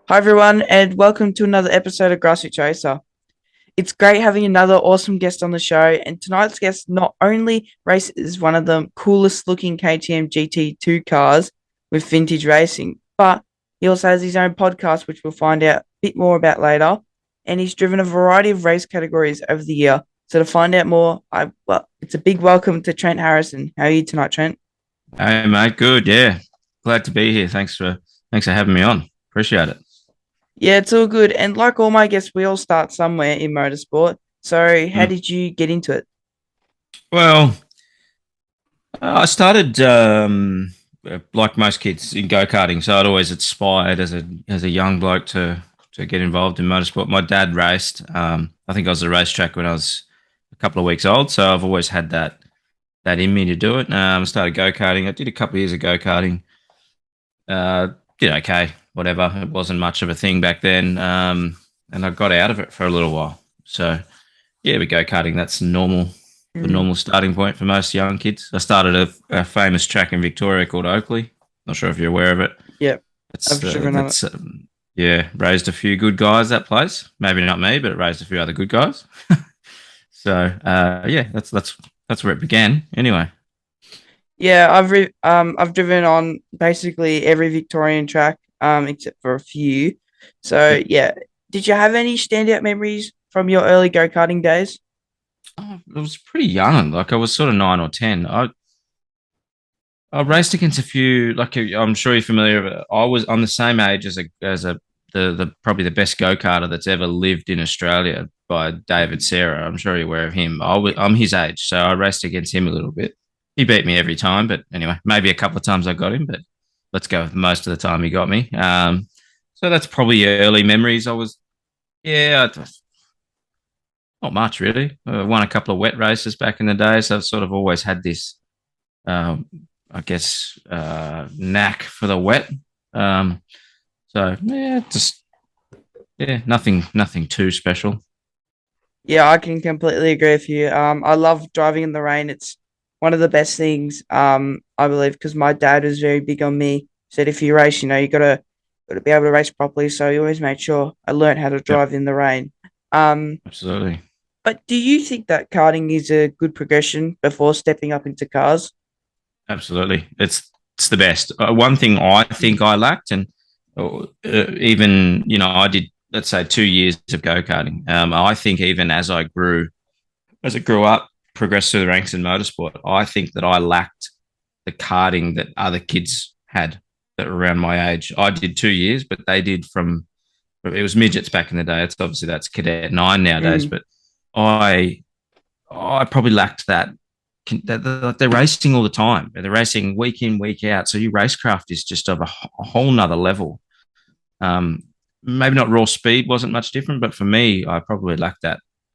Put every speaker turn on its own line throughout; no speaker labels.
Hi, everyone, and welcome to another episode of Grassroots Racer. It's great having another awesome guest on the show, and tonight's guest not only races one of the coolest looking KTM GT2 cars with Vintage Racing, but he also has his own podcast, which we'll find out a bit more about later. And he's driven a variety of race categories over the year. So to find out more, it's a big welcome to Trent Harrison. How are you tonight, Trent?
Hey mate, good. Yeah, glad to be here. Thanks for having me on. Appreciate it.
Yeah, it's all good. And like all my guests, we all start somewhere in motorsport. So, how
Mm.
did you get into it?
Well, I started like most kids in go karting, so I'd always aspired as a young bloke to get involved in motorsport. My dad raced. I think I was at a racetrack when I was a couple of weeks old, so I've always had that in me to do it. Started go karting. I did a couple of years of go karting. Did okay, whatever. It wasn't much of a thing back then, and I got out of it for a little while. So yeah, we go karting. That's normal, the
Mm,
normal starting point for most young kids. I started a famous track in Victoria called Oakley. Not sure if you're aware of it.
yeah,
That's
I've driven on it.
yeah, raised a few good guys. That place, maybe not me, but it raised a few other good guys. So yeah, that's where it began. Anyway.
Yeah, I've driven on basically every Victorian track, except for a few. So yeah, did you have any standout memories from your early go karting days?
Oh, I was pretty young. Like I was sort of 9 or 10. I raced against a few. Like I'm sure you're familiar. I was on the same age as the probably the best go karter that's ever lived in Australia by David Serra. I'm sure you're aware of him. I'm his age, so I raced against him a little bit. He beat me every time, but anyway, maybe a couple of times I got him, but let's go with most of the time he got me. So that's probably early memories. Yeah, not much really. I won a couple of wet races back in the day, so I've sort of always had this um, I guess, knack for the wet. Um, so yeah, just yeah, nothing too special.
Yeah, I can completely agree with you. I love driving in the rain. It's one of the best things, I believe, because my dad was very big on me. Said if you race, you gotta be able to race properly. So he always made sure I learned how to
Yep,
drive in the rain. Um,
absolutely,
but do you think that karting is a good progression before stepping up into cars?
absolutely. It's the best. One thing I think I lacked, and even I did let's say 2 years of go karting. I think even as it grew up, progressed through the ranks in motorsport, I think that I lacked the karting that other kids had that were around my age. I did 2 years, but they did from it was midgets back in the day. It's obviously that's cadet nine nowadays,
Mm,
but I I probably lacked that. They're racing all the time. They're racing week in, week out. So your racecraft is just of a whole nother level. Um, Maybe not raw speed wasn't much different, but for me, I probably lacked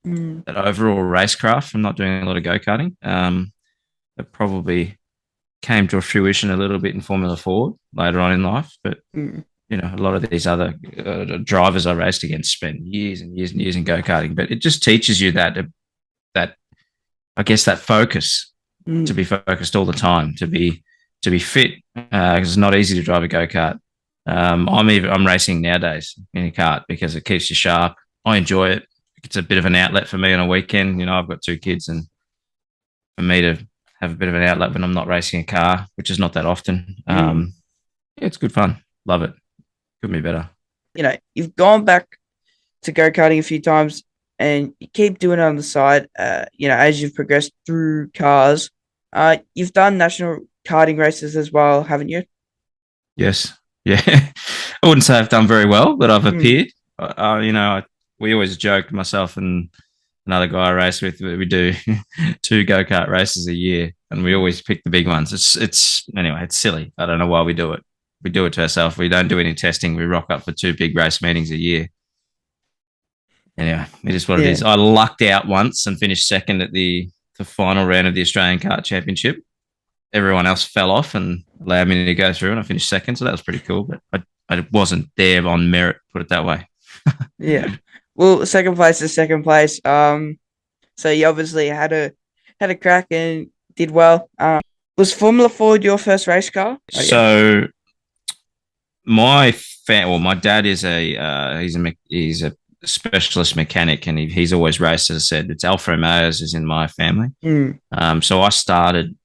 mm,
that overall racecraft from not doing a lot of go karting. That probably came to fruition a little bit in Formula Ford later on in life, but
mm.
a lot of these other drivers I raced against spent years and years and years in go karting. But it just teaches you that I guess that focus to
Mm.
be focused all the time, to be fit because it's not easy to drive a go kart. I'm racing nowadays in a kart because it keeps you sharp. I enjoy it. It's a bit of an outlet for me on a weekend. I've got two kids, and for me to have a bit of an outlet when I'm not racing a car, which is not that often.
Mm.
Yeah, it's good fun. Love it. Could be better.
You've gone back to go karting a few times and you keep doing it on the side, as you've progressed through cars. You've done national karting races as well, haven't you?
Yes. Yeah. I wouldn't say I've done very well, but I've
Mm.
appeared. We always joked, myself and another guy I race with, we do two go kart races a year, and we always pick the big ones. Anyway, it's silly. I don't know why we do it. We do it to ourselves. We don't do any testing. We rock up for two big race meetings a year. Anyway, it is what it
Yeah.
is. I lucked out once and finished second at the final round of the Australian Kart Championship. Everyone else fell off and allowed me to go through, and I finished second. So that was pretty cool. But I wasn't there on merit, put it that way.
Yeah. Well, second place is second place. So you obviously had a crack and did well. Was Formula Ford your first race car? Oh yeah.
So my dad is he's a specialist mechanic, and he's always raced. As I said, it's Alfa Romeos is in my family.
Mm,
So I started,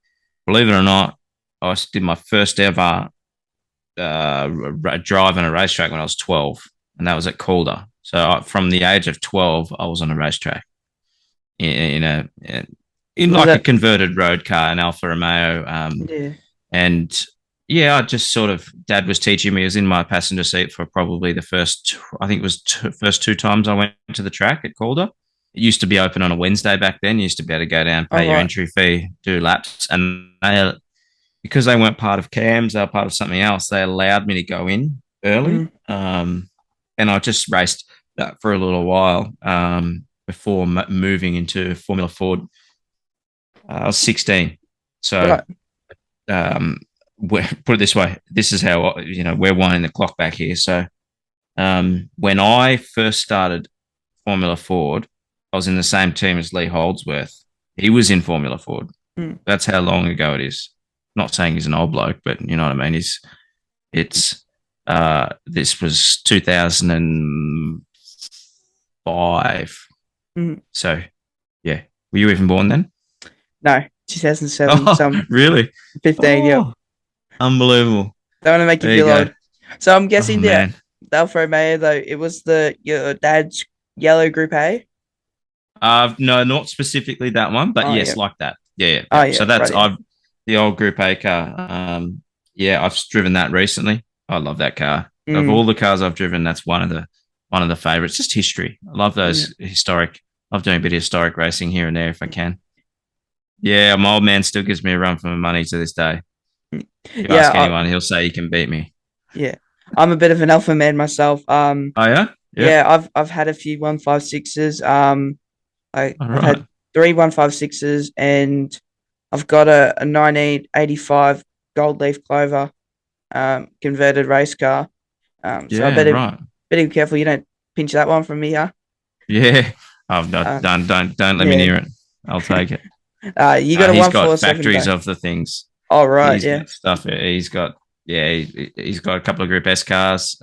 believe it or not, I did my first ever drive on a racetrack when I was 12, and that was at Calder. So from the age of 12, I was on a racetrack in a in
was
like a
that?
converted road car, an Alfa Romeo.
Yeah.
And yeah, I just sort of, dad was teaching me. I was in my passenger seat for probably the first, I think it was first two times I went to the track at Calder. It used to be open on a Wednesday back then. You used to be able to go down,
All
pay your
right.
entry fee, do laps. And because they weren't part of CAMS, they were part of something else, they allowed me to go in early.
Mm,
And I just raced that for a little while before moving into Formula Ford. I was 16. So
right.
um, put it this way, this is how we're winding the clock back here. So when I first started Formula Ford, I was in the same team as Lee Holdsworth. He was in Formula Ford.
Mm,
That's how long ago it is. Not saying he's an old bloke, but you know what I mean. It's this was 2005.
mm.
So yeah, were you even born then?
No, 2007.
Oh,
So I'm
really?
15. Yep.
Oh, unbelievable.
Don't want to make you
There you
feel
go.
old. So I'm
Oh
guessing
man.
the Alfa Romeo though it was the your dad's yellow Group A.
No, not specifically that one, but
Oh
yes,
yeah.
like that. Yeah, yeah,
Oh
yeah. So
yeah.
that's
Right. Yeah.
I've the old Group A car. Yeah, I've driven that recently. I love that car. Of
Mm,
all the cars I've driven, that's one of the favorites. Just history. I love
yeah.
those historic. I love doing a bit of historic racing here and there if I can. Yeah, my old man still gives me a run for my money to this day.
Mm.
You
Yeah.
ask anyone, he'll say he can beat me.
Yeah. I'm a bit of an alpha man myself.
Oh yeah, yeah.
Yeah. I've had a few 156s.
All
I've
right.
had three 156s, and I've got a 1985 Gold Leaf Clover converted race car. So I
Yeah, right.
better be careful you don't pinch that one from me, huh?
Yeah. I've not
Uh,
don't let me
yeah.
near it. I'll take it.
You got a
He's got
147
factories
though.
of the things.
All right,
He's
yeah.
got stuff. Yeah, he's got a couple of Group S cars.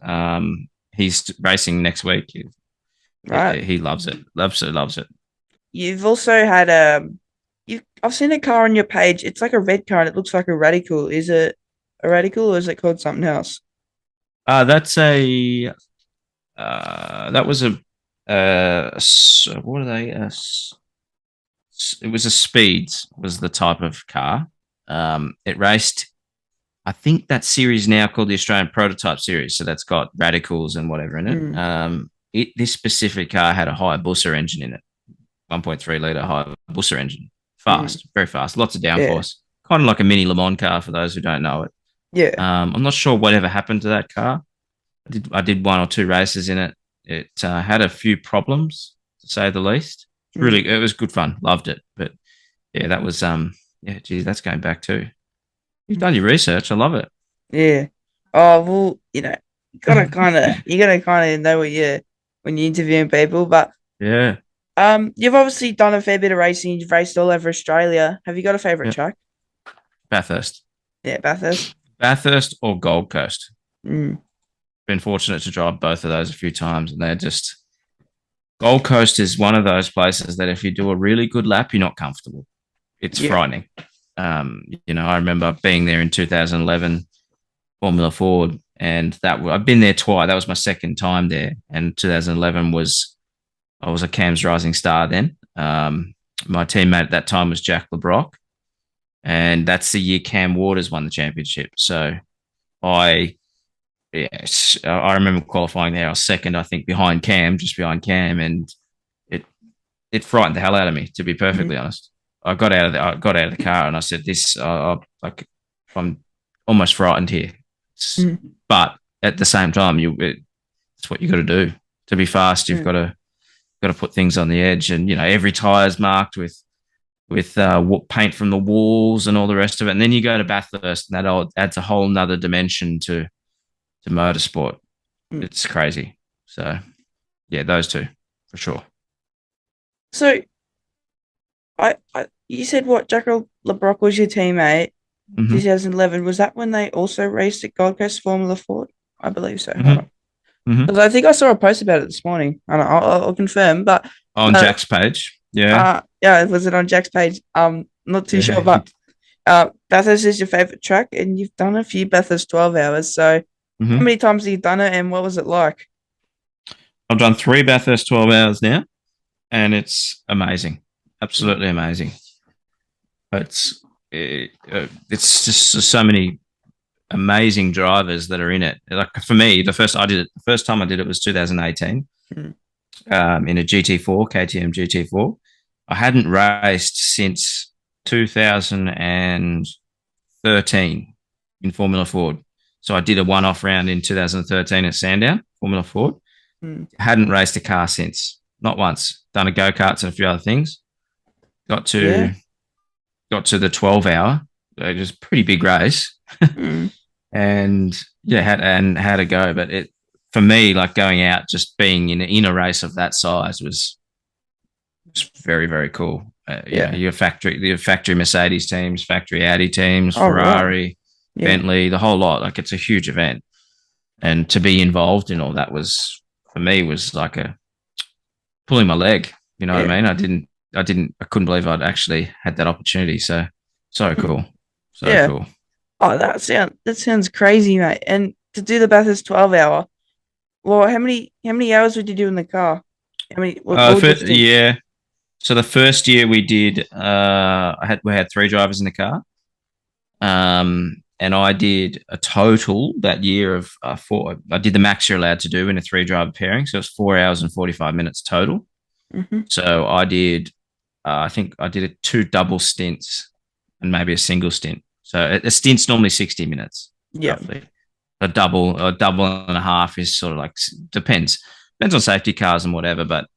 He's racing next week.
Right.
He loves it. Absolutely loves it.
You've also had you I've seen a car on your page. It's like a red car and it looks like a radical. Is it a radical or is it called something else?
That's a that was what are they? It was a Speeds was the type of car. It raced. I think that series now called the Australian Prototype Series. So that's got radicals and whatever in it.
Mm,
This specific car had a Hayabusa engine in it, 1.3 liter Hayabusa engine,
mm,
fast, very fast, lots of
yeah.
downforce, kind of like a mini Le Mans car for those who don't know it.
Yeah.
I'm not sure whatever happened to that car. I did one or two races in it. It had a few problems, to say the least.
Mm,
It was good fun. Loved it. But yeah, that was yeah, geez, that's going back too. You've done your research. I love it.
yeah. Oh well, you gotta kinda know what you when you're interviewing people, but
Yeah,
you've obviously done a fair bit of racing. You've raced all over Australia. Have you got a favorite
yeah.
track?
Bathurst,
Yeah, Bathurst.
Bathurst or Gold Coast.
Mm,
Been fortunate to drive both of those a few times, and they're just Gold Coast is one of those places that if you do a really good lap, you're not comfortable. It's
yeah.
frightening. I remember being there in 2011 Formula Ford, and I've been there twice. That was my second time there, and 2011 was I was a Cam's Rising Star then. My teammate at that time was Jack LeBrock, and that's the year Cam Waters won the championship. So I, yes, I remember qualifying there. I was second, I think, behind Cam, just behind Cam, and it it frightened the hell out of me, to be
Mm,
perfectly honest. I got out of the car and I said, "This, I'm almost frightened here."
mm,
But at the same time, it's what you got to do to be fast. You've
mm,
got to put things on the edge, and every tire's marked with paint from the walls and all the rest of it. And then you go to Bathurst, and that adds a whole nother dimension to motorsport.
mm.
It's crazy. So yeah, those two for sure.
So you said what Jack LeBrock was your teammate,
Hmm.
2011. Was that when they also raced at Gold Coast Formula Ford? I believe so. Hold
hmm
on.
hmm
Because I think I saw a post about it this morning. I don't know, I'll confirm, but
On
uh,
Jack's page. Yeah.
yeah, was it on Jack's page? Not too sure,
Yeah.
but Bathurst is your favorite track, and you've done a few Bathurst 12 hours. So, how
hmm
many times have you done it, and what was it like?
I've done 3 Bathurst 12 hours now, and it's amazing. Absolutely amazing. It's just so many amazing drivers that are in it. Like for me, the first time I did it was 2018
Mm.
in a GT4 KTM GT4. I hadn't raced since 2013 in Formula Ford. So I did a one-off round in 2013 at Sandown Formula Ford.
Mm.
Hadn't raced a car since, not once. Done a go karts and a few other things. Got
Yeah.
to got to the 12 hour. It was a pretty big race,
Mm.
and yeah, had a go. But it for me, like going out, just being in a race of that size was very very cool.
Yeah.
Your factory Mercedes teams, factory Audi teams,
Oh, right.
Ferrari,
Yeah.
Bentley, the whole lot. Like it's a huge event, and to be involved in all that was for me was like a pulling my leg. You know what
Yeah.
I mean? I couldn't believe I'd actually had that opportunity. So
Mm.
cool, so
Yeah.
cool.
Oh, that sounds crazy, mate. And to do the Bathurst 12 hour, well, how many hours would you do in the car? What would you think?
Yeah. So the first year we did, we had 3 drivers in the car, and I did a total that year of 4. I did the max you're allowed to do in a 3 driver pairing, so it's 4 hours and 45 minutes total.
Hmm.
So I think I did 2 double stints and maybe a single stint. So a stint's normally 60 minutes
Yeah.
roughly. A double and a half is sort of like depends on safety cars and whatever, but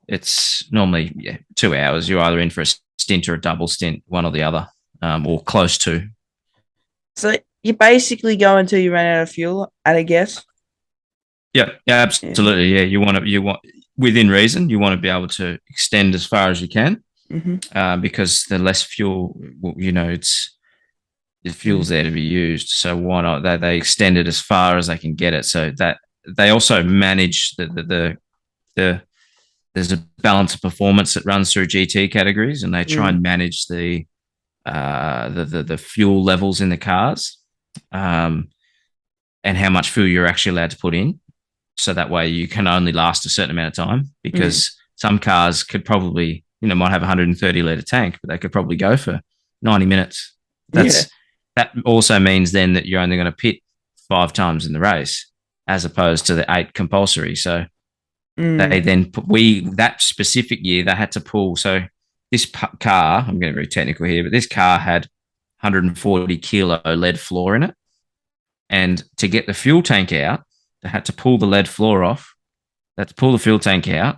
it's normally 2 hours. You're either in for a stint or a double stint, one or the other, or close to.
So you basically go until you run out of fuel, at a guess.
Yeah, yeah,
Yeah.
absolutely. Yeah, you want within reason. You want to be able to extend as far as you can,
Hmm.
because the less fuel, it's the
Mm.
fuel's there to be used. So why not? They extend it as far as they can get it. So that they also manage the there's a balance of performance that runs through GT categories, and they try
Mm.
and manage the fuel levels in the cars, um, and how much fuel you're actually allowed to put in. So that way you can only last a certain amount of time,
Mm.
because some cars could probably, might have a 130 litre tank, but they could probably go for 90 minutes.
Yeah.
That also means then that you're only going to pit 5 times in the race as opposed to the 8 compulsory. So they
Mm.
then that specific year they had to pull. So this car, I'm getting very technical here, but this car had 140 kilo lead floor in it, and to get the fuel tank out, they had to pull the lead floor off. They had to pull the fuel tank out.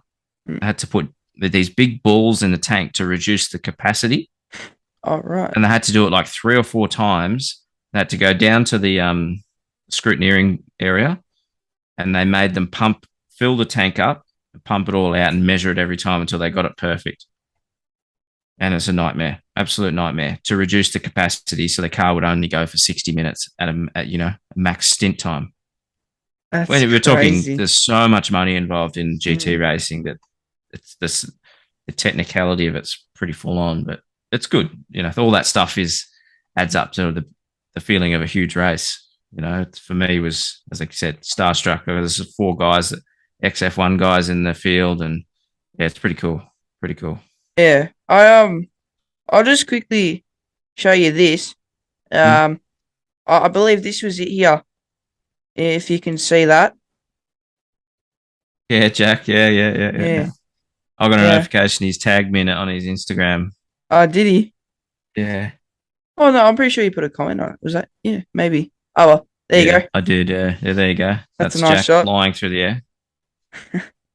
Mm.
They had to put these big balls in the tank to reduce the capacity,
All right.
and they had to do it like 3 or 4 times. They had to go down to the scrutineering area, and they made them fill the tank up, pump it all out, and measure it every time until they got it perfect. And it's a nightmare, absolute nightmare, to reduce the capacity so the car would only go for 60 minutes at max stint time.
That's
When we're talking,
crazy.
there's so much money involved in GT
Mm.
racing that it's this the technicality of it's pretty full on, but it's good. All that stuff is adds up to the feeling of a huge race. For me was, as I said, starstruck. There's 4 guys, XF1 guys in the field, and yeah, it's pretty cool. Pretty cool.
Yeah. I'll just quickly show you this.
Hmm?
Um, I believe this was it here. If you can see that.
Yeah, Jack. Yeah, yeah, yeah, yeah, yeah.
Yeah.
I got a
Yeah.
notification. He's tagged me in it on his Instagram.
Did he?
Yeah,
Oh no, I'm pretty sure you put a comment on it. Was that? Yeah, maybe. Oh well. There you
yeah,
go.
I did. Yeah, yeah. There you go.
That's a
That's
nice
Jack
shot.
flying through the air.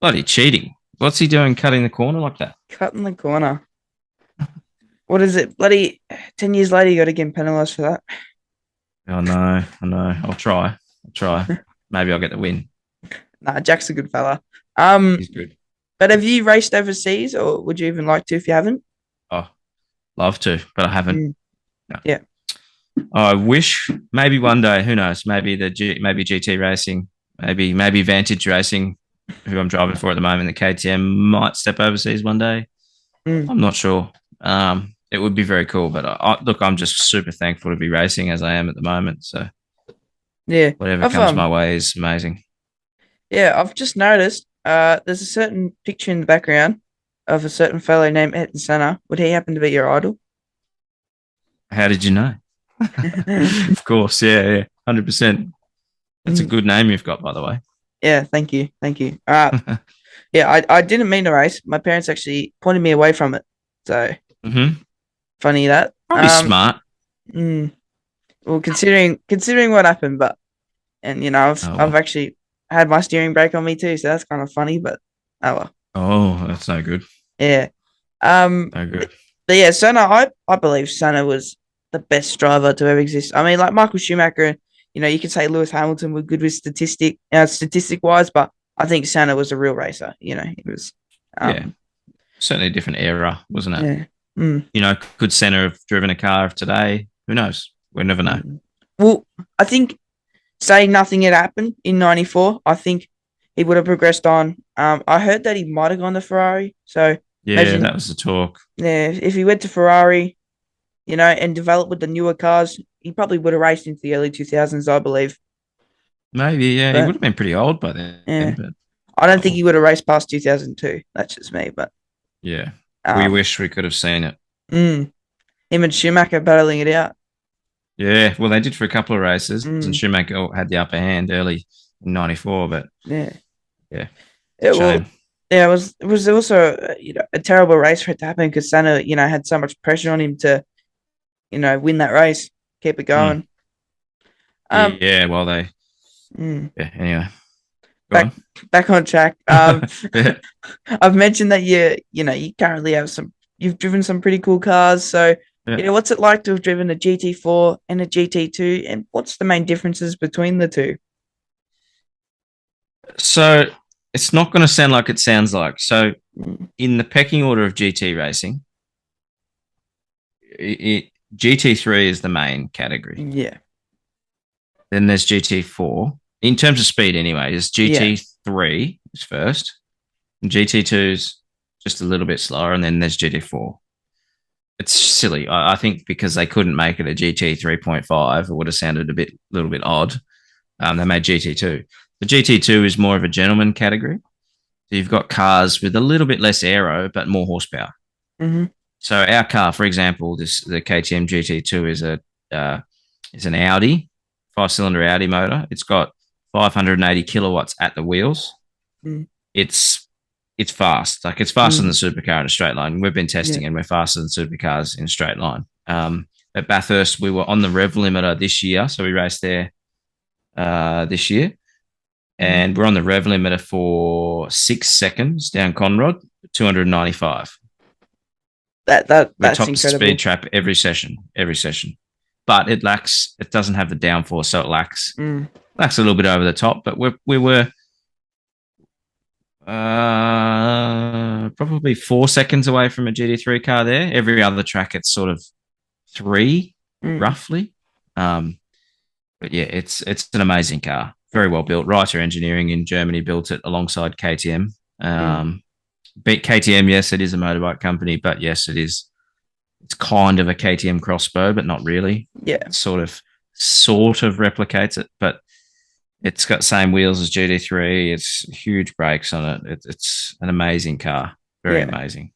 Bloody cheating. What's he doing cutting the corner like that?
Cut in the corner. What is it? Bloody 10 years later, you got to get penalised for that.
Oh, no. I know. I'll try. I'll try. Maybe I'll get the win.
Nah, Jack's a good fella. Um,
He's good.
but have you raced overseas, or would you even like to if you haven't?
Oh, love to, but I haven't.
Mm,
No.
yeah.
I wish maybe one day, who knows? Maybe maybe GT Racing, maybe Vantage Racing, who I'm driving for at the moment, the KTM might step overseas one day.
Mm,
I'm not sure. It would be very cool, but look, I'm just super thankful to be racing as I am at the moment. So
yeah.
whatever
I've
comes my way is amazing.
Yeah, I've just noticed there's a certain picture in the background of a certain fellow named Ayrton Senna. Would he happen to be your idol?
How did you know? Of course, yeah, yeah, 100%. That's a
Mm,
good name you've got, by the way.
yeah, thank you. Thank you. Yeah, I didn't mean to race. My parents actually pointed me away from it. So
Hmm.
funny that.
Probably smart.
Mm, well, considering what happened, but and
Oh
I've
well.
actually had my steering brake on me too, so that's kind of funny, but oh well.
Oh, that's no good.
Yeah. Um,
No good.
but yeah, Senna, I believe Senna was the best driver to ever exist. I mean, like Michael Schumacher, you could say Lewis Hamilton were good with statistic wise, but I think Senna was a real racer. He was,
Yeah,
um,
certainly a different era, wasn't it?
yeah. Mm,
Could Senna have driven a car of today? Who knows? We'll never know.
mm. Well, I think say nothing had happened in '94, I think he would have progressed on. I heard that he might have gone to Ferrari. So
Yeah,
imagine,
that was the talk.
yeah, if he went to Ferrari, and developed with the newer cars, he probably would have raced into the early 2000s, I believe.
Maybe, yeah, he would
But
have been pretty old by then,
yeah,
but
I don't think
oh,
he would have raced past 2002. That's just me. But
yeah. We
um,
wish we could have seen it.
mm, him and Schumacher battling it out.
Yeah, well, they did for a couple of races, and
Mm,
Schumacher had the upper hand early in '94, but
yeah,
yeah, it's a
it will.
shame.
Yeah, it was also a terrible race for it to happen because Senna had so much pressure on him to win that race, keep it
Mm.
going. Um,
Yeah, well,
mm,
yeah, anyway, go
back
on.
back on track.
Yeah,
I've mentioned that you currently you've driven some pretty cool cars. So,
yeah.
what's it like to have driven a GT4 and a GT2, and what's the main differences between the two?
So it's not going to sound like it sounds like. So
Mm,
in the pecking order of GT racing, GT3 is the main category.
yeah,
Then there's GT4. In terms of speed, anyway, is
yeah,
GT3 is first, and GT2 is just a little bit slower, and then there's GT4. It's silly. I think because they couldn't make it a GT 3.5, it would have sounded little bit odd. They made GT2. The GT2 is more of a gentleman category. So you've got cars with a little bit less aero, but more horsepower.
hmm
So our car, for example, the KTM GT2 is an Audi, 5-cylinder Audi motor. It's got 580 kilowatts at the wheels.
mm,
It's it's fast. Like it's faster than the
mm,
supercar in a straight line. We've been
yeah,
testing and we're faster than supercars in a straight line. At Bathurst, we were on the rev limiter this year, so we raced there this year,
mhm.
and we're on the rev limiter for 6 seconds down Conrod, 295. We're
That's
top speed
incredible.
trap every session. But it doesn't have the downforce, so it
Mm,
lacks a little bit over the top. But we were probably 4 seconds away from a GT3 car there. Every other track, it's sort of three,
mm,
roughly. Um, but yeah, it's an amazing car, very well built. Reiter Engineering in Germany built it alongside KTM.
mm,
But KTM, yes, it is a motorbike company, but yes, it is. It's kind of a KTM crossbow, but not really.
yeah,
It sort of replicates it, but it's got the same wheels as GT3. It's huge brakes on it. It's an amazing car. Very
yeah.
amazing.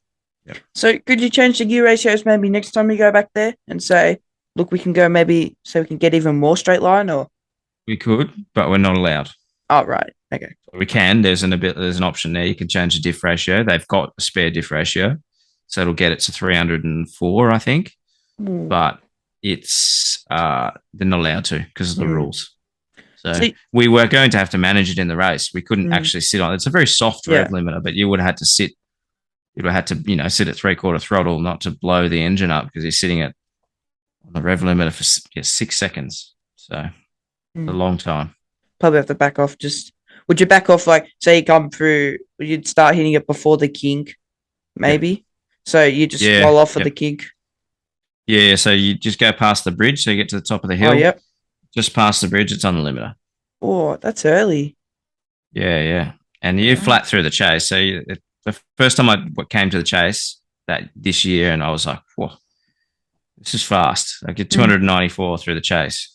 Yep.
So could you change the gear ratios maybe next time you go back there and say, look, we can go maybe so we can get even more straight line or
We could, but we're not allowed.
oh right. Okay.
We can. There's an option there. You can change the diff ratio. They've got a spare diff ratio, so it'll get it to 304, I think.
Mm,
But it's they're not allowed to because of the
mm.
rules. So
See,
we were going to have to manage it in the race. We couldn't
mm,
actually sit on it. It's a very soft rev
yeah.
limiter, but you would have had to sit. You would have had to, sit at 3/4 throttle, not to blow the engine up because he's sitting at on the rev limiter for 6 seconds. So a
Mm.
long time.
Probably have to back off. Just would you back off like say you come through? You'd start hitting it before the kink,
Yep.
maybe. So you just
Yeah.
roll off for the
Yep.
kink.
Yeah, so you just go past the bridge, so you get to the top of the
Oh,
hill.
yep.
Just past the bridge, it's on the limiter.
Oh, that's early.
Yeah, yeah, and you
Right.
flat through the chase. So the first time I came to the chase that this year, and I was like, "Whoa, this is fast!" I get
Mm,
294 through the chase.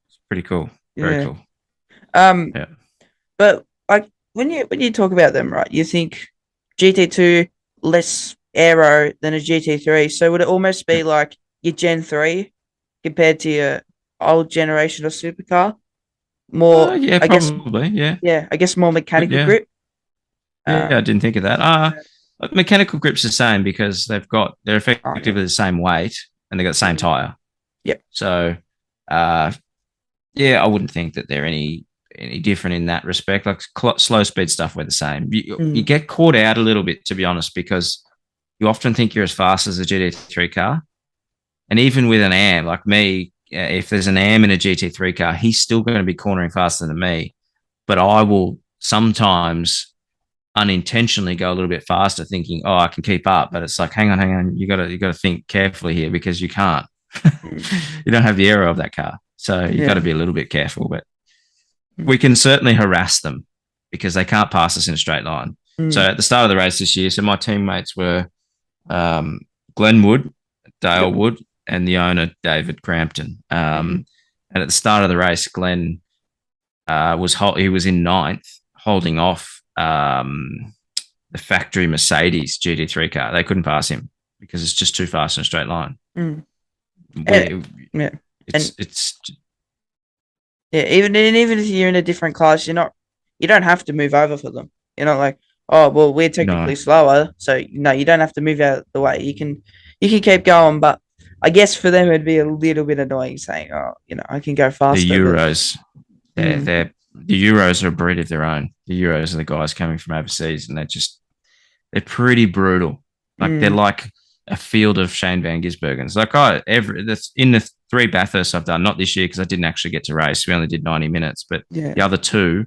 It's pretty cool. Very
yeah.
cool.
Um,
Yeah.
but like when you talk about them, right? You think GT2 less aero than a GT3. So would it almost be like your Gen 3 compared to your old generation of supercar? More,
Yeah,
I guess,
probably. Yeah,
yeah, I guess more mechanical
yeah,
grip.
yeah. I
Um,
didn't think of that. Mechanical grip's the same because they're
oh yeah,
effectively the same weight and they got the same
mm,
tire.
yep.
So, uh, yeah, I wouldn't think that they're any different in that respect. Like slow speed stuff, we're the same. You
Mm,
get caught out a little bit, to be honest, because you often think you're as fast as a GT3 car, and even with an AM like me, if there's an AM in a GT3 car, he's still going to be cornering faster than me. But I will sometimes unintentionally go a little bit faster, thinking, "Oh, I can keep up." But it's like, hang on, you got to think carefully here because you can't.
mm,
You don't have the aero of that car, so you got to
yeah.
be a little bit careful. But
Mm,
we can certainly harass them because they can't pass us in a straight line. So
mm,
at the start of the race this year, so my teammates were um, Glenn Wood, Dale
yep.
Wood, and the owner David Crampton.
Mm,
And at the start of the race, Glenn he was in ninth, holding off the factory Mercedes GT3 car. They couldn't pass him because it's just too fast in a straight line.
mm. And,
We
yeah. And
it's
yeah, even if you're in a different class, you don't have to move over for them. You're not like, oh well, we're
no
technically slower, so no, you don't have to move out of the way. You can keep going, but I guess for them it'd be a little bit annoying saying, oh, I can go
the
faster, but
Euros.
mm,
The Euros are a breed of their own. The Euros are the guys coming from overseas, and they're pretty brutal. Like they're
mm,
like a field of Shane Van Gisbergens. Like that's in the three Bathursts I've done, not this year because I didn't actually get to race. We only did 90 minutes, but
yeah,
the other two,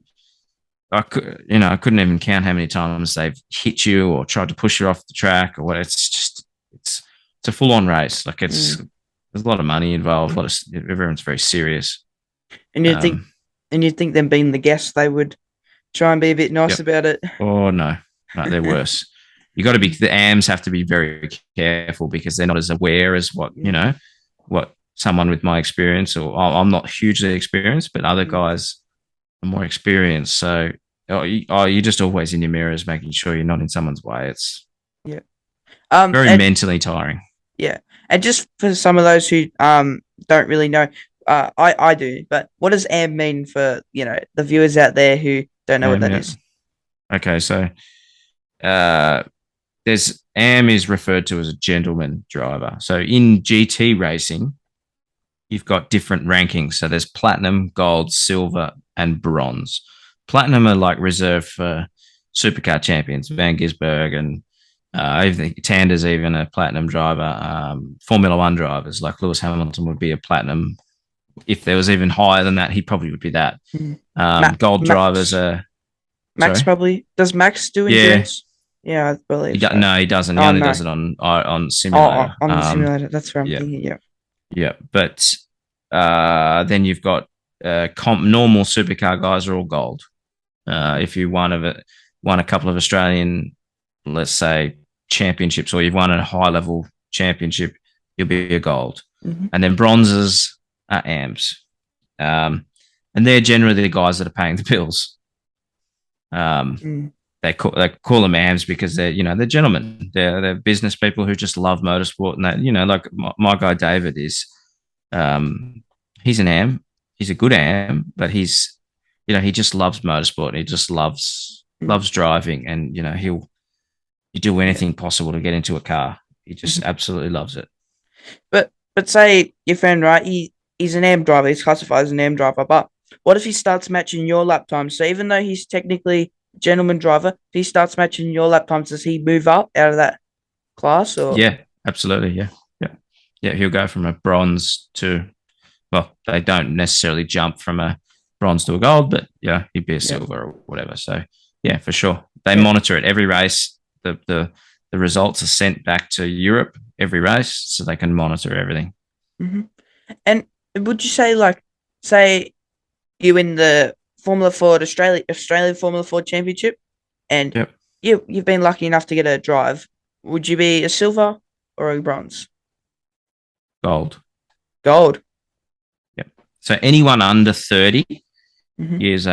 I couldn't even count how many times they've hit you or tried to push you off the track or what. It's a full on race. Like
mm.
there's a lot of money involved. Everyone's very serious.
And you'd think,
Um,
and you'd think them being the guests, they would try and be a bit nice
yep.
about it.
Oh no, no, they're worse. You got to be the AMs have to be very careful because they're not as aware as
Mm,
what someone with my experience or I'm not hugely experienced, but other
mm,
guys are more experienced. So you're just always in your mirrors, making sure you're not in someone's way. It's
yeah.
very
And
mentally tiring.
yeah, and just for some of those who don't really know, I do, but what does AM mean for the viewers out there who don't know what that
Yeah.
is?
Okay, so uh, there's AM is referred to as a gentleman driver. So in GT racing, you've got different rankings. So there's platinum, gold, silver, and bronze. Platinum are like reserved for supercar champions, Van Gisberg and I think Tander's even a platinum driver. Formula One drivers like Lewis Hamilton would be a platinum. If there was even higher than that, he probably would be that.
Mm.
Gold drivers
Max,
are
Max
sorry.
probably does. Max do
Yeah,
endurance? Yeah, I believe so.
no, he doesn't. He
Oh
only
no,
does it on
oh,
simulator.
on the simulator. That's what I'm
Yeah,
thinking. Yeah.
yeah. But then you've got normal supercar guys are all gold. If you won a couple of Australian, let's say, championships, or you've won a high level championship, you'll be a gold.
Hmm.
And then bronzes are AMs. Um, and they're generally the guys that are paying the bills. Um,
Mm.
they call them AMs because they're gentlemen. They're business people who just love motorsport, and that like my guy David is. Um, he's an AM. He's a good AM, but he just loves motorsport. He just
Mm.
loves driving, and he'll do
Yeah.
anything possible to get into a car. He just
Mhm.
absolutely loves it.
But say your friend, right? He's an AM driver. He's classified as an AM driver. But what if he starts matching your lap times? So even though he's technically a gentleman driver, if he starts matching your lap times, does he move up out of that class or?
Yeah, absolutely. Yeah, yeah, yeah. He'll go from a bronze to well, they don't necessarily jump from a bronze to a gold, but yeah, he'd be a
Yeah,
silver or whatever. So yeah, for sure. They
yeah,
monitor it every race. The results are sent back to Europe every race so they can monitor everything.
Mm-hmm. And would you say, like, say you win the Formula Ford Australian Formula Ford Championship, and
Yep.
you've been lucky enough to get a drive, would you be a silver or a bronze?
Gold.
Gold.
Yep. So anyone under 30
Mm-hmm.
years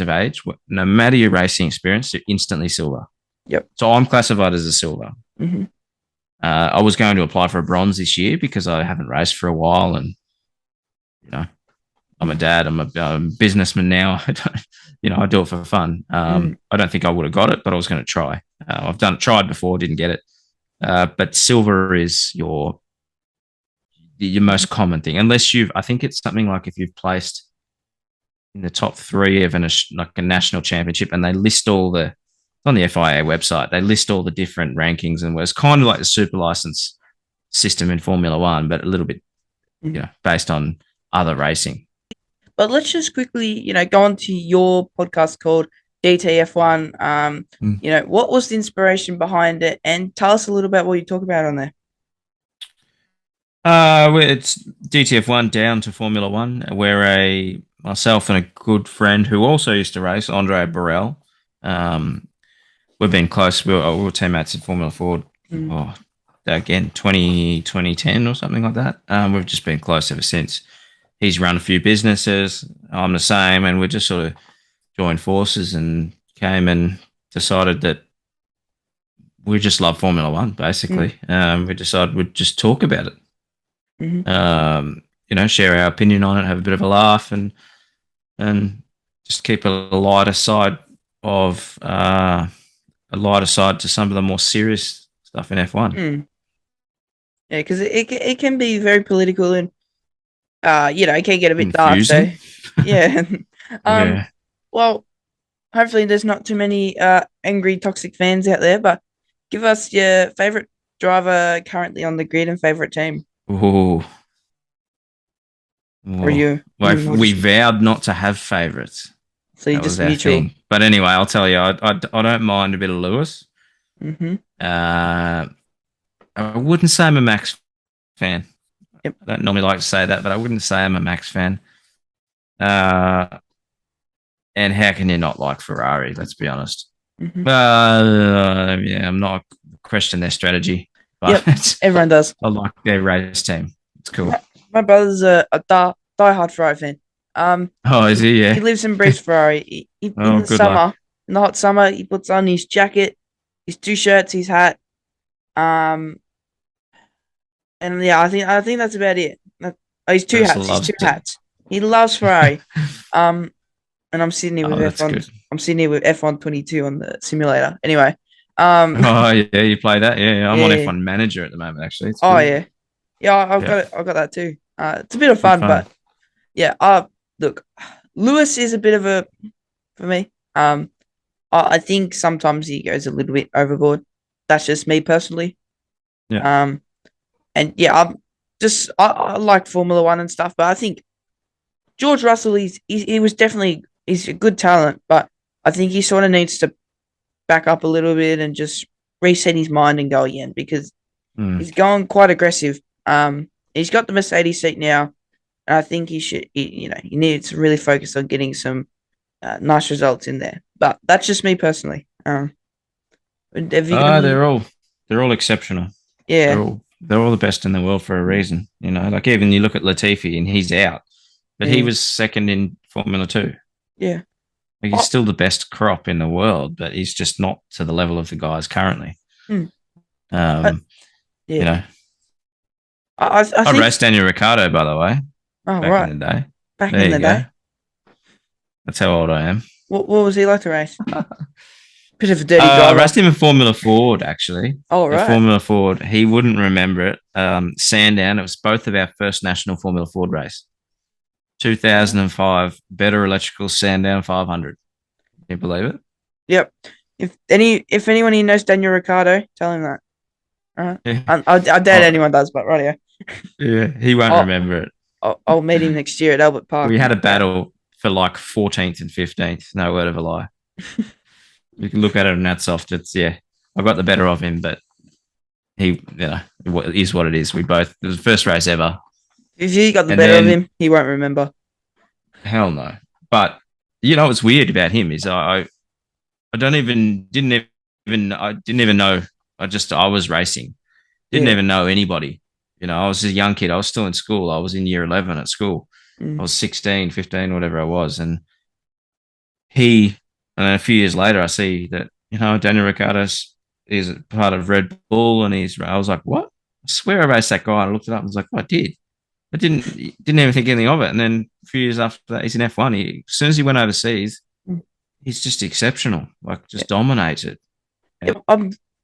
of age, no matter your racing experience, you're instantly silver.
Yep.
So I'm classified as a silver.
Mm-hmm.
I was going to apply for a bronze this year because I haven't raced for a while, and you know, I'm a dad. I'm a businessman now. I do it for fun. I don't think I would have got it, but I was going to try. I've tried before, didn't get it. But silver is your most common thing, unless I think it's something like if you've placed in the top 3 of like a national championship, and they list all the on the FIA website. They list all the different rankings, and it's kind of like the super license system in Formula One, but a little bit, based on other racing.
But let's just quickly, go on to your podcast called DTF1. What was the inspiration behind it, and tell us a little about what you talk about on there.
It's DTF1 down to Formula One. We're myself and a good friend who also used to race, Andre Burrell. We've been close. We were teammates in Formula Ford. Again, 2010 or something like that. We've just been close ever since. He's run a few businesses. I'm the same, and we just sort of joined forces and came and decided that we just love Formula One. Basically, we decided we'd just talk about it. Share our opinion on it, have a bit of a laugh, and just keep a lighter side to some of the more serious stuff in F1.
Yeah, because it can be very political, and it can get a bit dark. So, yeah.
Yeah.
Well, hopefully there's not too many angry, toxic fans out there. But give us your favorite driver currently on the grid and favorite team.
We vowed not to have favourites.
So you just neutral.
But anyway, I'll tell you, I don't mind a bit of Lewis. I wouldn't say I'm a Max fan.
Yep.
I don't normally like to say that, but I wouldn't say I'm a Max fan. And how can you not like Ferrari? Let's be honest. I'm not question their strategy, but
everyone does.
I like their race team. It's cool.
My brother's a diehard Ferrari fan.
Is he? Yeah.
He lives and breathes Ferrari. In the hot summer, he puts on his jacket, his 2 shirts, his hat. And yeah, I think that's about it. His 2 hats. His 2 hats. He loves Ferrari. And I'm sitting here with F1. Good. I'm sitting here with F1 22 on the simulator. Anyway.
You play that? Yeah, I'm on F1 Manager at the moment. Actually. It's cool.
Yeah. Yeah, I've got that too. It's a bit of fun, but yeah. Look, Lewis is a bit of a for me. I think sometimes he goes a little bit overboard. That's just me personally.
Yeah.
And yeah, I like Formula One and stuff, but I think George Russell he's a good talent, but I think he sort of needs to back up a little bit and just reset his mind and go again, because he's going quite aggressive. He's got the Mercedes seat now, and I think he needs to really focus on getting some nice results in there. But that's just me personally.
They're all exceptional.
Yeah,
they're all the best in the world for a reason. Like even you look at Latifi and he's out, but he was second in Formula 2.
Yeah,
like he's still the best crop in the world, but he's just not to the level of the guys currently. I raced Daniel Ricciardo, by the way.
Back
in the day.
Back in the day.
That's how old I am.
What was he like to race? Bit of a dirty driver.
I raced him in Formula Ford, actually.
Oh, right.
Formula Ford. He wouldn't remember it. Sandown. It was both of our first national Formula Ford race. 2005, better electrical Sandown 500. Can you believe it?
Yep. If anyone here knows Daniel Ricciardo, tell him that. All right. Yeah. I doubt anyone does, but right.
Yeah, he won't remember it.
I'll meet him next year at Albert Park.
We had a battle for like 14th and 15th. No word of a lie. You can look at it in that soft. I got the better of him, but it is what it is. It was the first race ever.
If you got the
And
better of
then,
him, he won't remember.
hell no. But, what's weird about him is I don't even, I didn't even know. I was racing. Didn't
Yeah.
even know anybody. I was a young kid. I was still in school. I was in year 11 at school. I
Mm.
was 16, 15, whatever I was. And and then a few years later, I see that, Daniel Ricciardo is part of Red Bull, and I was like, what? I swear I raced that guy. And I looked it up and was like, what, I did. I didn't even think anything of it. And then a few years after that, he's in F1. As soon as he went overseas,
Mm.
he's just exceptional. Like,
Yeah.
just dominates it.
Yeah,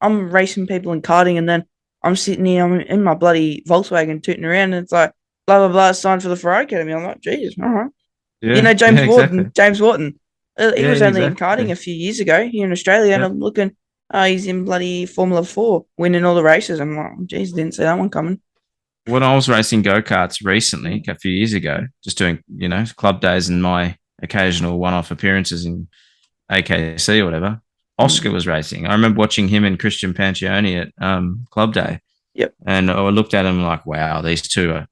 I'm racing people in karting, and then I'm sitting here, I'm in my bloody Volkswagen tooting around, and it's like blah blah blah. It's time for the Ferrari Academy. I'm like, Jesus, all right. You know
Yeah,
James
yeah,
Wharton.
exactly.
James Wharton. He
Yeah,
was only in karting
exactly.
a few years ago here in Australia, and
Yep.
I'm looking. He's in bloody Formula 4, winning all the races. I'm like, geez, didn't see that one coming.
When I was racing go-karts recently, a few years ago, just doing, club days and my occasional one-off appearances in AKC or whatever, Oscar
Mm.
was racing. I remember watching him and Christian Pancioni at club day.
Yep.
And I looked at him like, wow, these two are.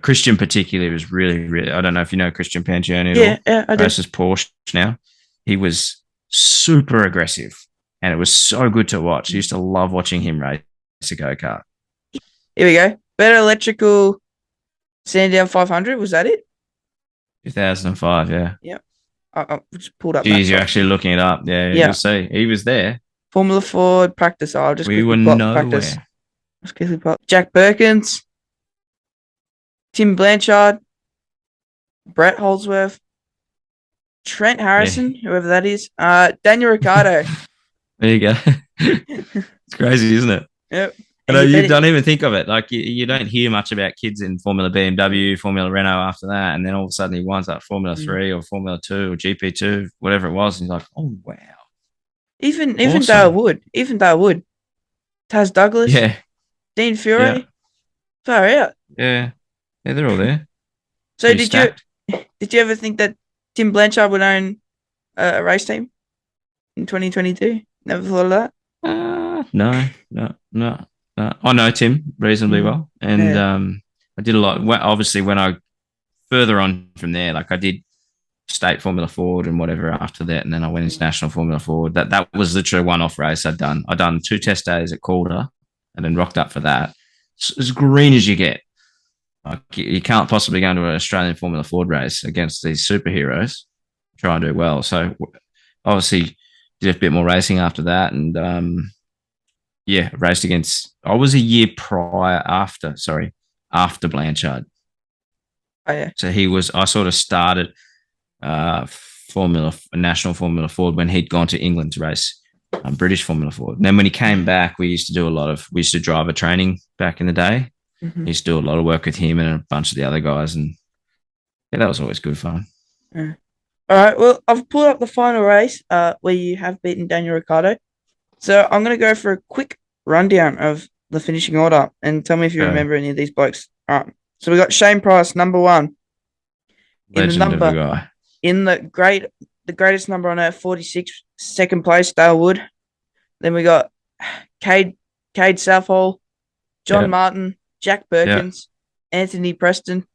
Christian particularly was really, really. I don't know if you know Christian Pancioni at
Yeah,
all.
yeah, I do.
Races Porsche now. He was super aggressive, and it was so good to watch. I used to love watching him race a go kart.
Here we go. Better electrical Sandown 500. Was that it?
2005, yeah.
Yep. I just pulled up
Geez,
maps
you're
up.
actually looking it up. Yeah, you'll
Yeah.
see. He was there.
Formula Ford practice. I'll just
We
quickly
were
pull up the practice.
nowhere.
Just quickly pull up. Jack Perkins, Tim Blanchard, Brett Holsworth, Trent Harrison, whoever that is, Daniel Ricciardo.
There you go. It's crazy, isn't it?
Yep.
You don't even think of it. Like you don't hear much about kids in Formula BMW, Formula Renault after that, and then all of a sudden he winds up Formula 3 or Formula 2 or GP2, whatever it was, and he's like, oh wow,
Even
awesome.
Dale Wood, Taz Douglas,
Yeah,
Dean
yeah,
Fury, far out.
yeah, yeah. They're all there.
So
Pretty stacked.
did you ever think that Tim Blanchard would own a race team in 2022? Never thought of that.
No, no, no, no. I know Tim reasonably well, and
Yeah.
I did a lot. Obviously, when I further on from there, like I did state Formula Ford and whatever after that, and then I went into national Formula Ford. That was literally a one-off race I'd done. I'd done 2 test days at Calder, and then rocked up for that. It's as green as you get. Like you can't possibly go into an Australian Formula Ford race against these superheroes, try and do well. So obviously did a bit more racing after that, and raced against. I was a year after Blanchard.
Oh yeah.
So he was. I sort of started national Formula Ford when he'd gone to England to race British Formula Ford. And then when he came back, we used to drive a training back in the day.
Mm-hmm.
Used to do a lot of work with him and a bunch of the other guys, and yeah, that was always good fun.
Yeah. All right. Well, I've pulled up the final race where you have beaten Daniel Ricciardo. So I'm going to go for a quick rundown of the finishing order and tell me if you remember any of these blokes. All right. So we got Shane Price, number 1.
Legend of a guy.
In the greatest number on earth, 46, second place, Dale Wood. Then we got Cade Southall, John Martin, Jack Perkins, Anthony Preston,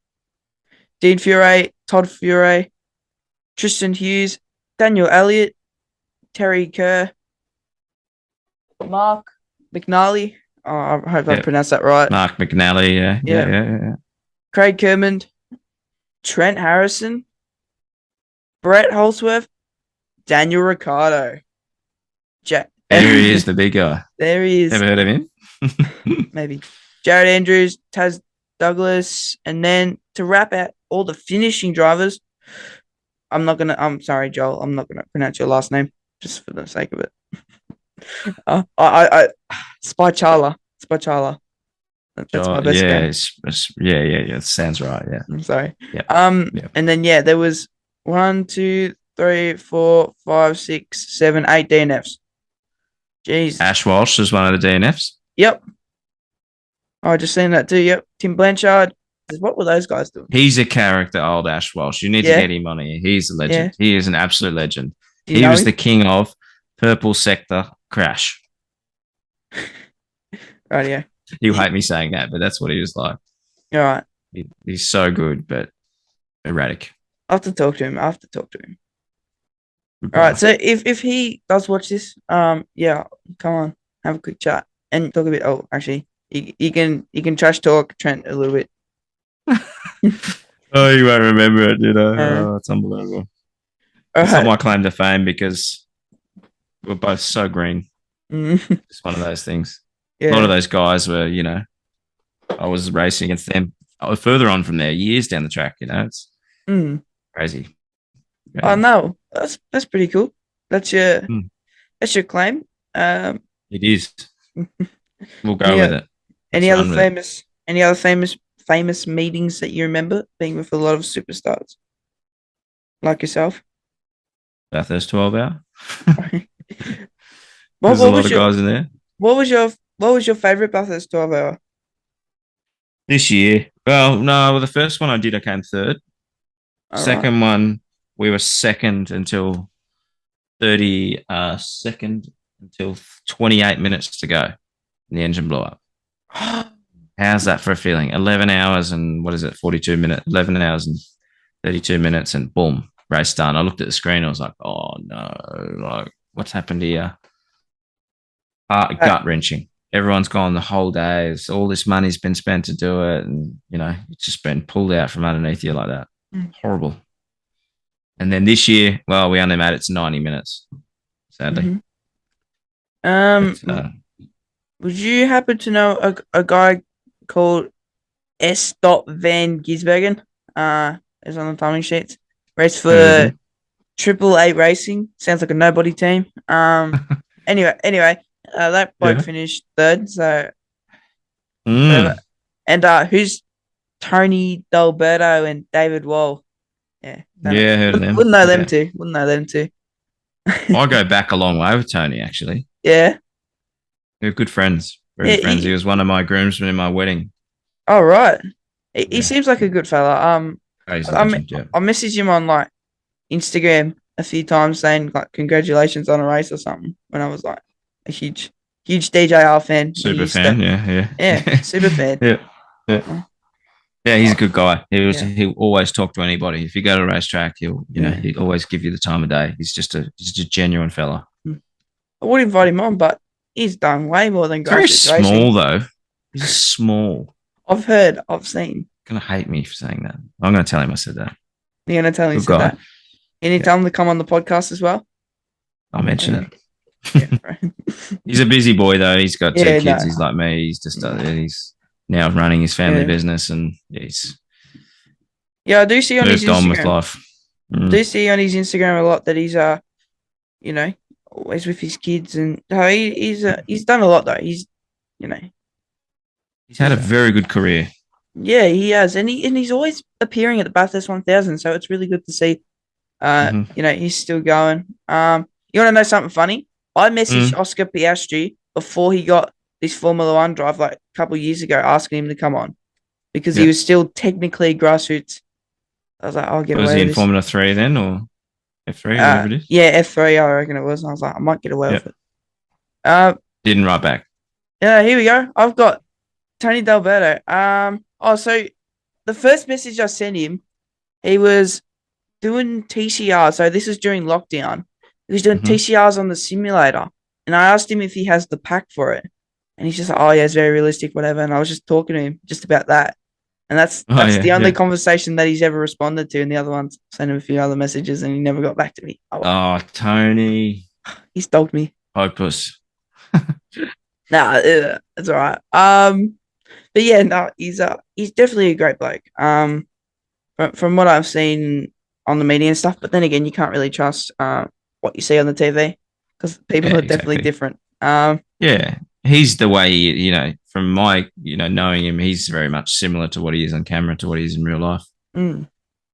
Dean Fury, Todd Fury, Tristan Hughes, Daniel Elliott, Terry Kerr, Mark McNally. Oh, I hope I pronounced that right.
Mark McNally, yeah.
Craig Kermond, Trent Harrison, Brett Holsworth, Daniel Ricciardo.
There he is, the big guy.
There he is.
Ever heard of him?
Maybe. Jared Andrews, Taz Douglas, and then to wrap out all the finishing drivers, I'm sorry, Joel, I'm not gonna pronounce your last name just for the sake of it. Spychala. That's my best guess.
Yeah. It sounds right. Yeah.
I'm sorry.
Yeah.
And then there was 1, 2, 3, 4, 5, 6, 7, 8 DNFs. Jeez.
Ash Walsh is one of the DNFs.
Yep. I just seen that too. Yep. Tim Blanchard. What were those guys doing?
He's a character, old Ash Walsh. You need to get him on here. He's a legend. Yeah. He is an absolute legend. He was the king of purple sector crash.
Right, yeah.
You hate me saying that, but that's what he was like.
All right.
He's so good, but erratic.
I have to talk to him. I have to talk to him. All right.
Goodbye.
So if he does watch this, yeah, come on, have a quick chat and talk a bit. Oh, actually, you can trash talk Trent a little bit.
Oh, you won't remember it,
Uh,
Oh, it's unbelievable.
all
It's not
right.
my claim to fame because we're both so green.
Mm,
It's one of those things. A lot of
yeah.
those guys were, I was racing against them. I was further on from there, years down the track. It's
Mm.
crazy,
Oh
crazy.
no, that's pretty cool. That's your
Mm,
that's your claim. Um,
it is. We'll go
any
with
o-
it.
any
Let's
other
run with it.
famous meetings that you remember being with a lot of superstars like yourself?
Bathurst 12 hour.
what
There's a
what
lot
was
of
your
guys in there.
what was your favorite Bathurst 12 hour?
This year, well, the first one I did, I came third.
All right.
Second one, we were second until 30 second until 28 minutes to go. And the engine blew up. How's that for a feeling? 11 hours and what is it? 42 minutes, 11 hours and 32 minutes, and boom, race done. I looked at the screen. I was like, oh no, like what's happened here?
Uh,
Gut wrenching. Everyone's gone the whole day. All this money's been spent to do it. And, it's just been pulled out from underneath you like that. Horrible. And then this year, well, we only made it to 90 minutes, sadly.
mm-hmm. Um,
But
would you happen to know a guy called S. Van Gisbergen? Is on the timing sheets. Race
heard of
for
him.
Triple A Racing. Sounds like a nobody team. Anyway, that bloke
Yeah.
finished third. So whatever.
Mm.
And who's Tony D'Alberto and David Wall? Yeah, don't know.
Yeah, heard of them.
Wouldn't know them
Yeah.
two. Wouldn't know them two.
I go back a long way with Tony, actually.
Yeah,
We're good friends. Very
yeah.
good friends. He was one of my groomsmen in my wedding.
All right. He
Yeah.
seems like a good fella.
Crazy
I
legend. Yeah.
I messaged him on like Instagram a few times saying like congratulations on a race or something when I was like a huge DJR fan when he
Super
used to.
fan. Yeah.
Yeah,
Yeah.
super fan.
Yeah. Yeah.
Oh,
Yeah, he's a
oh,
good guy.
yeah,
He'll always talk to anybody. If you go to a racetrack,
yeah.
he'll always give you the time of day. He's a genuine fella.
I would invite him on, but he's done way more than
Very
grassroots
small
racing.
though. He's small.
I've heard, I've seen.
Gonna hate me for saying that. I'm gonna tell him I said that.
You're gonna tell him he
Good
said
guy.
that. You need to
Yeah,
tell him to come on the podcast as well.
I'll mention
Yeah, yeah,
it.
right.
He's a busy boy though. He's got two
Yeah,
kids.
no,
He's like me. He's now running his family
yeah,
business, and he's
yeah. I do see on his
moved on with
Instagram.
life.
Do see on his Instagram a lot that he's you know, always with his kids, and he's done a lot though. You know,
He's had
he's
a very good career.
yeah, he has, and he's always appearing at the Bathurst 1000, so it's really good to see.
Mm-hmm.
He's still going. You want to know something funny? I messaged
Mm,
Oscar Piastri before he got this Formula One drive, like a couple of years ago, asking him to come on because he
yeah.
was still technically grassroots. I was like, I'll get
Was
away
he
with
in
this.
Formula 3 then, or F3, whatever it is?
Yeah, F3, I reckon it was. And I was like, I might get away
Yeah.
with it. Uh,
Didn't write back.
yeah, here we go. I've got Tony D'Alberto. So the first message I sent him, he was doing TCR. So this was during lockdown. He was doing
Mm-hmm.
TCRs on the simulator. And I asked him if he has the pack for it. And he's just like, oh, yeah, it's very realistic, whatever. And I was just talking to him just about that. And that's
Oh,
that's
yeah,
the only
yeah.
conversation that he's ever responded to. And the other ones sent him a few other messages and he never got back to me. Oh, well,
Oh, Tony.
he stalked me.
Hopeless.
Nah, it's all right. But yeah, no, he's definitely a great bloke. From what I've seen on the media and stuff, but then again, you can't really trust what you see on the TV because people
Yeah,
are definitely
exactly.
different.
Yeah. He's the way, from my, knowing him, he's very much similar to what he is on camera to what he is in real life.
Mm.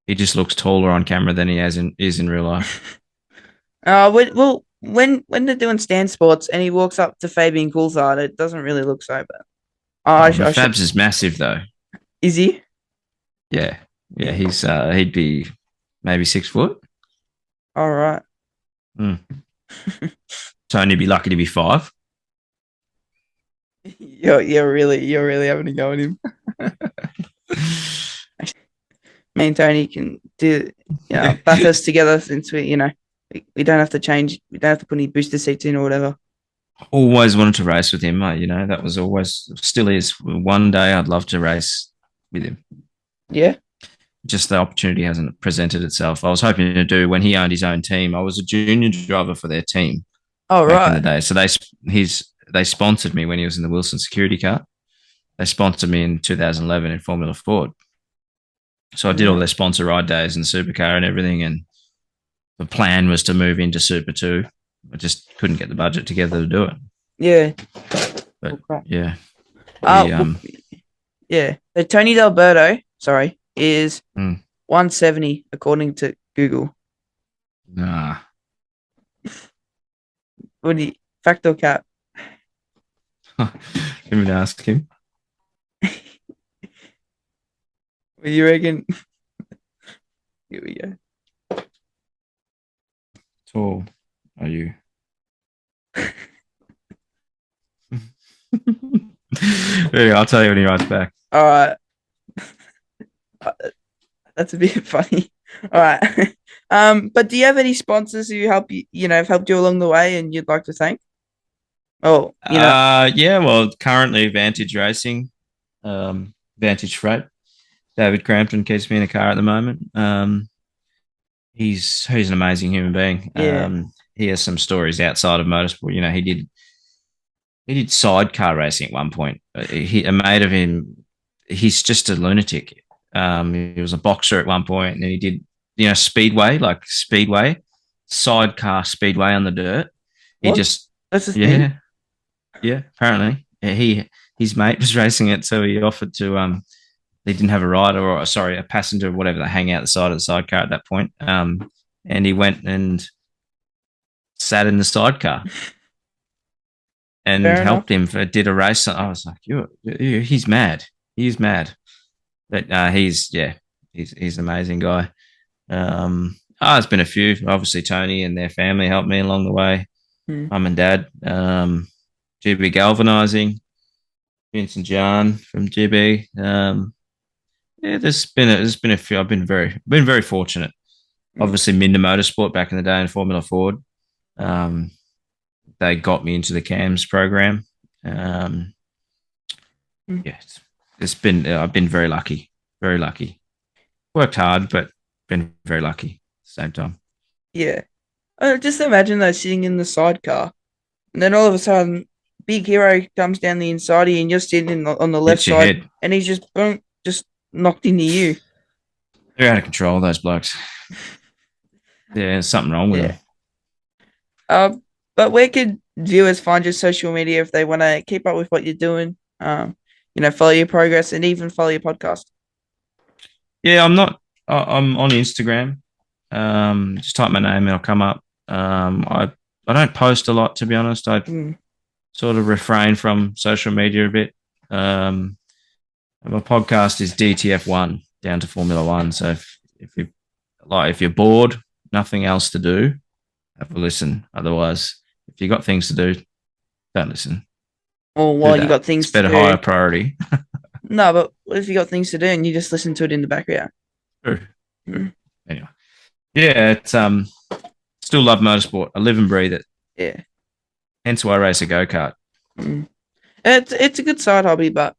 He just looks taller on camera than he is in real life.
When they're doing stand sports and he walks up to Fabian Coulthard, it doesn't really look so bad.
Oh, but Fabs is massive though.
Is he?
Yeah. Yeah,
Yeah.
he'd be maybe 6 foot.
All right.
Mm. Tony'd be lucky to be 5.
you're really having a go at him. Me and Tony can do, back us together since we don't have to change. We don't have to put any booster seats in or whatever.
Always wanted to race with him. That was always, still is. One day I'd love to race with him.
Yeah.
Just the opportunity hasn't presented itself. I was hoping to do when he owned his own team. I was a junior driver for their team
Oh,
back in the
right.
day. So they sponsored me when he was in the Wilson security car. They sponsored me in 2011 in Formula Ford. So I did all their sponsor ride days and supercar and everything. And the plan was to move into Super 2. I just couldn't get the budget together to do it.
Yeah.
But
Okay.
yeah.
Yeah. So Tony D'Alberto, sorry, is
Mm.
170 according to Google.
Nah.
What do you, fact or cap?
Let me ask him.
What do you reckon? Here we go.
Tall are you? Yeah, I'll tell you when he writes back.
All right. That's a bit funny. All right. But do you have any sponsors who help you, have helped you along the way and you'd like to thank? Oh,
Yeah, well, currently Vantage Racing, Vantage Freight. David Crampton keeps me in a car at the moment. He's an amazing human being.
Yeah.
He has some stories outside of motorsport. He did sidecar racing at one point. A mate of him, he's just a lunatic. He was a boxer at one point, and then he did, speedway, like speedway, sidecar speedway on the dirt. He
What?
just,
That's the thing.
yeah. Apparently, his mate was racing it, so he offered to. They didn't have a rider a passenger, whatever. They hang out the side of the sidecar at that point. And he went and sat in the sidecar and
Fair enough.
helped him did a race. I was like, he's mad. He's mad. But he's an amazing guy. It's been a few. Obviously, Tony and their family helped me along the way. Mum and Dad. GB Galvanizing, Vince and John from GB. There's been a few. I've been very fortunate. Obviously, Minder Motorsport back in the day in Formula Ford. They got me into the CAMS program. Yeah, I've been very lucky, very lucky. Worked hard, but been very lucky at the same time.
Yeah. Just imagine though sitting in the sidecar, and then all of a sudden, Big Hero comes down the inside of you, and you're sitting on the left
Hits your
side,
head.
and he's just boom, just knocked into you.
They're out of control, those blokes. Yeah, there's something wrong with them.
But where could viewers find your social media if they want to keep up with what you're doing? Follow your progress and even follow your podcast.
Yeah, I'm not. I'm on Instagram. Just type my name and it'll come up. I don't post a lot, to be honest. I sort of refrain from social media a bit. My podcast is DTF1, down to Formula One. So if you're bored, nothing else to do, have a listen. Otherwise, if you got things to do, don't listen.
Or while you got things
it's better
to do.
higher priority.
No, but what if you got things to do and you just listen to it in the background?
True. Anyway, yeah, it's still love motorsport. I live and breathe it.
Yeah.
Hence why I race a go-kart.
It's a good side hobby, but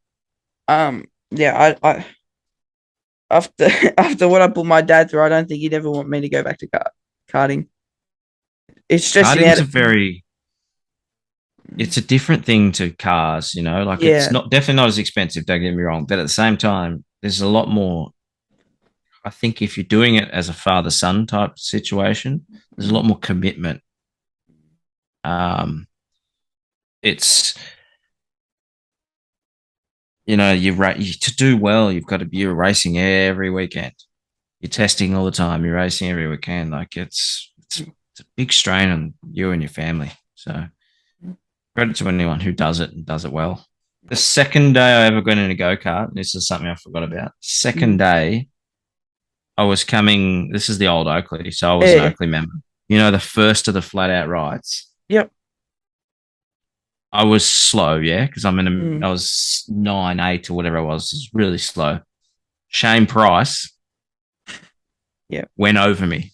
yeah, I after what I put my dad through, I don't think he'd ever want me to go back to karting. It's stressing out.
It's a different thing to cars, it's not definitely not as expensive, don't get me wrong, but at the same time, there's a lot more. I think if you're doing it as a father-son type situation, there's a lot more commitment. It's to do well, you've got to be racing every weekend. You're testing all the time. You're racing every weekend. Like it's a big strain on you and your family. So credit to anyone who does it and does it well. The second day I ever got in a go-kart, this is something I forgot about. Second day, I was coming. This is the old Oakley, so I was an Oakley member. The first of the flat-out rides.
Yep.
I was slow, yeah, because I
Mm.
was 9, 8 or whatever I was. It was really slow. Shane Price
Yeah.
went over me.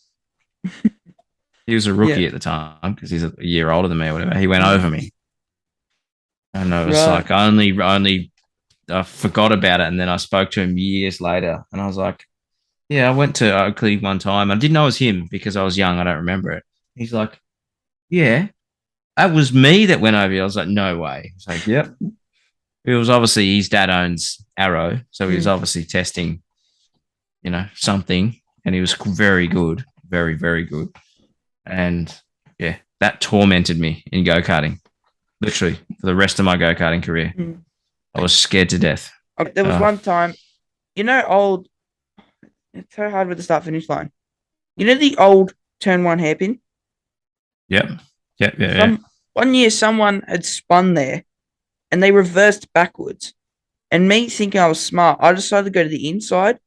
He was a
Yeah.
rookie at the time because he's a year older than me or whatever. He went
Mm.
over me, and I was
Right.
like, only I forgot about it, and then I spoke to him years later, and I was like, yeah, I went to Oakley one time. I didn't know it was him because I was young. I don't remember it. He's like, yeah, that was me that went over you. I was like, no way. He's like, yep. It was obviously his dad owns Arrow, so he was
Mm.
obviously testing, something, and he was very good, very, very good. And yeah, that tormented me in go karting, literally for the rest of my go karting career.
Mm.
I was scared to death.
There was
Uh,
one time, old. It's so hard with the start finish line. The old turn one hairpin.
yep, yep, yeah, yeah.
Some One year, someone had spun there, and they reversed backwards. And me thinking I was smart, I decided to go to the inside.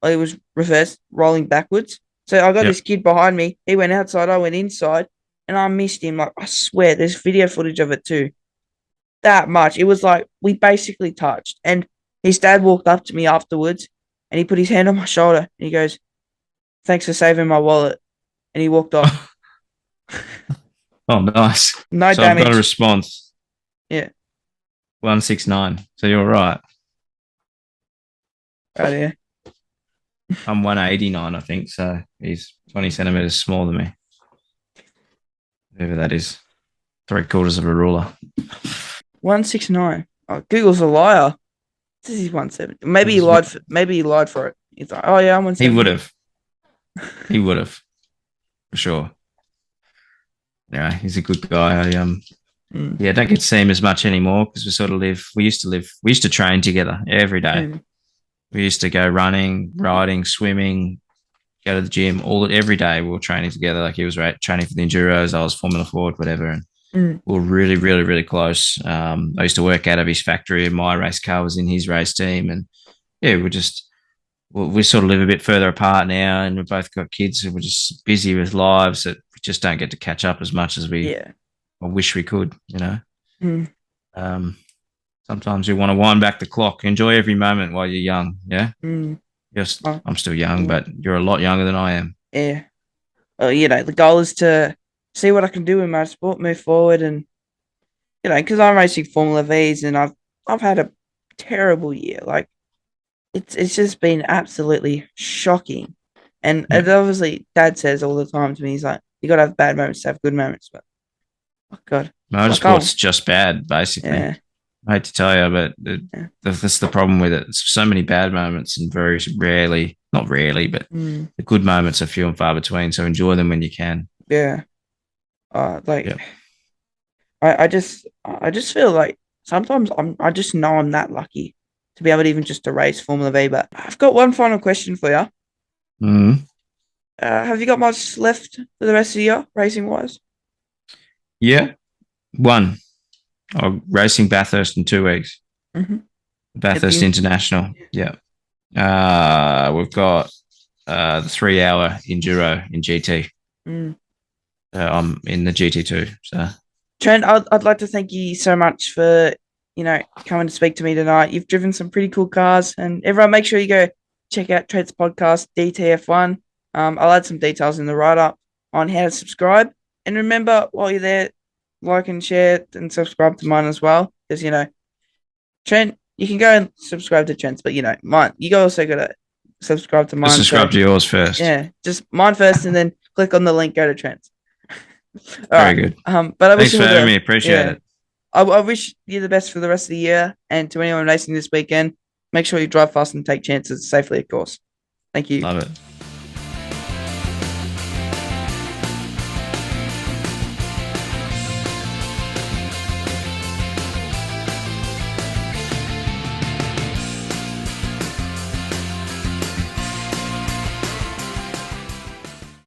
It was reversed, rolling backwards. So I got
Yep.
this kid behind me. He went outside. I went inside, and I missed him. Like I swear, there's video footage of it too. That much. It was like we basically touched. And his dad walked up to me afterwards, and he put his hand on my shoulder, and he goes, "Thanks for saving my wallet." And he walked off.
Oh, nice.
No
So I've got a
damage.
response
Yeah.
169. So you're right.
Right here.
I'm 189, I think. So he's 20 centimeters smaller than me. Whatever that is. 3/4 of a ruler.
169. Oh, Google's a liar. This is 170. Maybe he lied for it. He's like, oh yeah, I'm
He
170.
would have. He would have, for sure. Yeah, he's a good guy. Yeah, don't get to see him as much anymore because we used to train together every day. We used to go running, riding, swimming, go to the gym, every day. We were training together. Like he was training for the Enduros, I was Formula Ford, whatever. And we were really, really, really close. I used to work out of his factory, and my race car was in his race team. And yeah, we sort of live a bit further apart now, and we've both got kids, and we're just busy with lives that we just don't get to catch up as much as
Yeah.
I wish we could.
Mm.
Um, Sometimes you want to wind back the clock, enjoy every moment while you're young. Yeah.
Mm.
I'm still young, but you're a lot younger than I am.
Yeah. Well, the goal is to see what I can do in my sport, move forward, and because I'm racing Formula V's, and I've had a terrible year. Like it's just been absolutely shocking. And
Yeah.
obviously, Dad says all the time to me, he's like, "You got to have bad moments to have good moments." But oh God,
Motorsport's just bad, basically.
Yeah.
I hate to tell you, but
Yeah.
that's the problem with it. It's so many bad moments, and very rarely, not rarely, but the good moments are few and far between. So enjoy them when you can.
Yeah. Like
Yeah.
I just feel like sometimes I just know I'm that lucky to be able to even just to race Formula V. But I've got one final question for you.
Mm.
Have you got much left for the rest of the year, racing wise?
Yeah. One. I'm racing Bathurst in 2 weeks.
Mm-hmm.
Bathurst International. Yeah. We've got the 3 hour enduro in GT. I'm in the GT2. So
Trent, I'd like to thank you so much for coming to speak to me tonight. You've driven some pretty cool cars, and everyone, make sure you go check out Trent's podcast DTF1. I'll add some details in the write up on how to subscribe. And remember, while you're there, like and share and subscribe to mine as well, because Trent, you can go and subscribe to Trent's, but mine, you also got to subscribe to mine.
Subscribe to yours first.
Yeah, just mine first, and then click on the link. Go to Trent's.
Very good.
But I wish
Thanks for having me. Appreciate it.
I wish you the best for the rest of the year, and to anyone racing this weekend, make sure you drive fast and take chances safely, of course. Thank you.
Love it.